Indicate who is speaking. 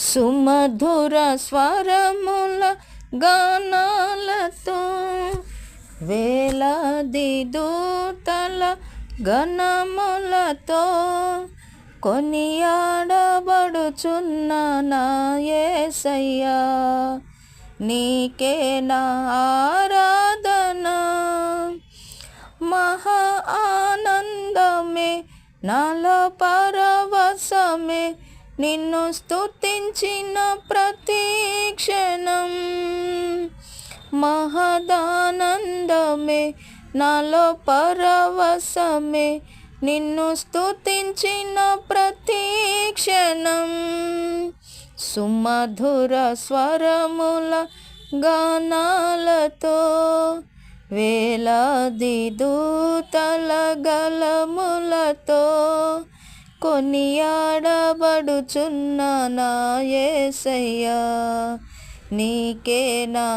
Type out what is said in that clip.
Speaker 1: సుమధుర స్వరముల గానాలతో వేలాది దూతల గణములతో కొనియాడబడుచున్న నా యేసయ్యా, నీకే నా ఆరాధన. మహా ఆనందమే నాలో పరవశమే, నిన్ను స్తుతించిన ప్రతి క్షణం. మహదానందమే నాలో పరవశమే, నిన్ను స్తుతించిన ప్రతి క్షణం. సుమధుర స్వరముల గానాలతో వేలాది దూతల గళములతో కొనియాడబడుచున్న నా యేసయ్యా, నీకే నా